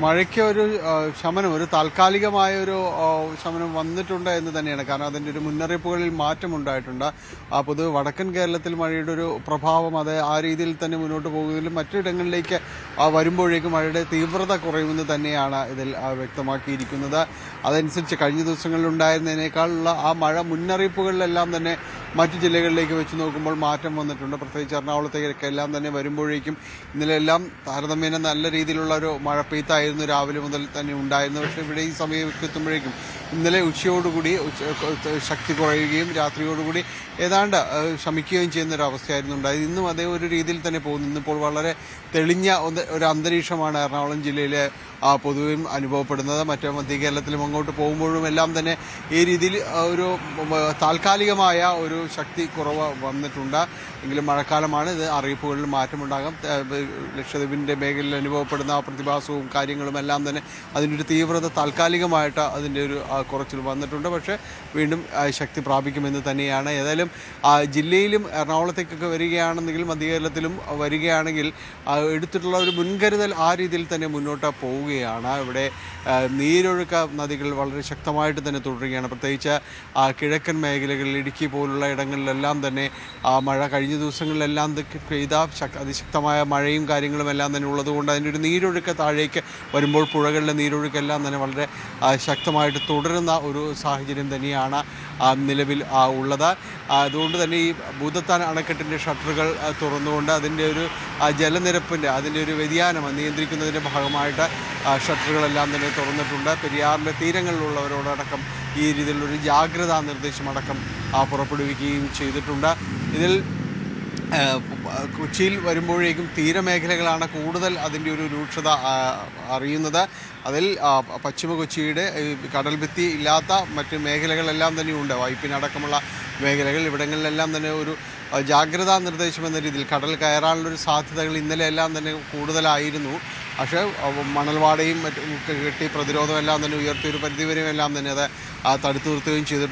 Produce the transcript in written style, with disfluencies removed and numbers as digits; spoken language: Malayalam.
മഴയ്ക്ക് ഒരു ശമനം, ഒരു താൽക്കാലികമായ ഒരു ശമനം വന്നിട്ടുണ്ട് എന്ന് തന്നെയാണ്. കാരണം അതിൻ്റെ ഒരു മുന്നറിയിപ്പുകളിൽ മാറ്റമുണ്ടായിട്ടുണ്ട്. പൊതുവെ വടക്കൻ കേരളത്തിൽ മഴയുടെ ഒരു പ്രഭാവം അത് ആ രീതിയിൽ തന്നെ മുന്നോട്ട് പോകുന്നതിലും മറ്റിടങ്ങളിലേക്ക് വരുമ്പോഴേക്കും മഴയുടെ തീവ്രത കുറയുമെന്ന് തന്നെയാണ് ഇതിൽ വ്യക്തമാക്കിയിരിക്കുന്നത്. അതനുസരിച്ച് കഴിഞ്ഞ ദിവസങ്ങളിൽ ഉണ്ടായിരുന്നതിനേക്കാളുള്ള ആ മഴ മുന്നറിയിപ്പുകളിലെല്ലാം തന്നെ മറ്റു ജില്ലകളിലേക്ക് വെച്ച് നോക്കുമ്പോൾ മാറ്റം വന്നിട്ടുണ്ട്. പ്രത്യേകിച്ച് എറണാകുളത്തേക്ക് എല്ലാം തന്നെ വരുമ്പോഴേക്കും ഇന്നലെല്ലാം താരതമ്യേന നല്ല രീതിയിലുള്ള ഒരു മഴ പെയ്ത്തായിരുന്നു രാവിലെ മുതൽ തന്നെ ഉണ്ടായിരുന്നു. പക്ഷേ ഇവിടെ ഈ സമയമൊക്കെ എത്തുമ്പോഴേക്കും ഇന്നലെ ഉച്ചയോടുകൂടി ശക്തി കുറയുകയും രാത്രിയോടുകൂടി ഏതാണ്ട് ശമിക്കുകയും ചെയ്യുന്ന ഒരു അവസ്ഥയായിരുന്നു ഉണ്ടായത്. ഇന്നും അതേ ഒരു രീതിയിൽ തന്നെ പോകുന്നു. ഇന്നിപ്പോൾ വളരെ തെളിഞ്ഞ ഒരു അന്തരീക്ഷമാണ് എറണാകുളം ജില്ലയിലെ പൊതുവെയും അനുഭവപ്പെടുന്നത്. മറ്റു മധ്യ കേരളത്തിലും അങ്ങോട്ട് പോകുമ്പോഴും എല്ലാം തന്നെ ഈ രീതിയിൽ ഒരു താൽക്കാലികമായ ഒരു ശക്തി കുറവ് വന്നിട്ടുണ്ട്. എങ്കിലും മഴക്കാലമാണ്, ഇത് അറിയിപ്പുകളിൽ മാറ്റമുണ്ടാകാം. ലക്ഷദ്വീപിൻ്റെ മേഖലയിൽ അനുഭവപ്പെടുന്ന പ്രതിഭാസവും കാര്യങ്ങളും എല്ലാം തന്നെ അതിൻ്റെ ഒരു തീവ്രത താൽക്കാലികമായിട്ട് അതിൻ്റെ ഒരു കുറച്ചിൽ വന്നിട്ടുണ്ട്. പക്ഷേ വീണ്ടും ശക്തി പ്രാപിക്കുമെന്ന് തന്നെയാണ്. ഏതായാലും ജില്ലയിലും എറണാകുളത്തേക്കൊക്കെ വരികയാണെന്നെങ്കിൽ മധ്യ കേരളത്തിലും വരികയാണെങ്കിൽ എടുത്തിട്ടുള്ള ഒരു മുൻകരുതൽ ആ രീതിയിൽ തന്നെ മുന്നോട്ട് പോവുകയാണ്. ഇവിടെ നീരൊഴുക്ക നദികൾ വളരെ ശക്തമായിട്ട് തന്നെ തുടരുകയാണ്. പ്രത്യേകിച്ച് കിഴക്കൻ മേഖലകളിൽ ഇടുക്കി പോലുള്ള ഇടങ്ങളിലെല്ലാം തന്നെ മഴ കഴിഞ്ഞ ദിവസങ്ങളിലെല്ലാം പെയ്ത അതിശക്തമായ മഴയും കാര്യങ്ങളും എല്ലാം തന്നെ ഉള്ളതുകൊണ്ട് അതിൻ്റെ ഒരു നീരൊഴുക്ക് താഴേക്ക് വരുമ്പോൾ പുഴകളിലെ നീരൊഴുക്കെല്ലാം തന്നെ വളരെ ശക്തമായിട്ട് തുടരുന്ന ഒരു സാഹചര്യം തന്നെയാണ് നിലവിൽ ഉള്ളത്. അതുകൊണ്ട് തന്നെ ഈ ഭൂതത്താൻ അണക്കെട്ടിൻ്റെ ഷട്ടറുകൾ തുറന്നുകൊണ്ട് അതിൻ്റെ ഒരു ജലനിരപ്പിൻ്റെ അതിൻ്റെ ഒരു വ്യതിയാനം നിയന്ത്രിക്കുന്നതിൻ്റെ ഭാഗമായിട്ട് ഷട്ടറുകളെല്ലാം തന്നെ തുറന്നിട്ടുണ്ട്. പെരിയാറിൻ്റെ തീരങ്ങളിലുള്ളവരോടക്കം ഈ രീതിയിലുള്ളൊരു ജാഗ്രതാ നിർദ്ദേശമടക്കം പുറപ്പെടുവിക്കുകയും ചെയ്തിട്ടുണ്ട്. ഇതിൽ കൊച്ചിയിൽ വരുമ്പോഴേക്കും തീരമേഖലകളാണ് കൂടുതൽ അതിൻ്റെ ഒരു രൂക്ഷത അറിയുന്നത്. അതിൽ പശ്ചിമ കൊച്ചിയുടെ കടൽഭിത്തി ഇല്ലാത്ത മറ്റ് മേഖലകളെല്ലാം തന്നെയുണ്ട്. വൈപ്പിനടക്കമുള്ള മേഖലകൾ, ഇവിടങ്ങളിലെല്ലാം തന്നെ ഒരു ജാഗ്രതാ നിർദ്ദേശം എന്ന രീതിയിൽ കടൽ കയറാനുള്ളൊരു സാധ്യതകൾ ഇന്നലെ എല്ലാം തന്നെ കൂടുതലായിരുന്നു. പക്ഷേ മണൽവാടയും മറ്റും കെട്ടി പ്രതിരോധമെല്ലാം തന്നെ ഉയർത്തിയൊരു പരിധിവരെയും എല്ലാം തന്നെ അത് തടുത്തു നിർത്തുകയും ചെയ്തിട്ടുണ്ട്.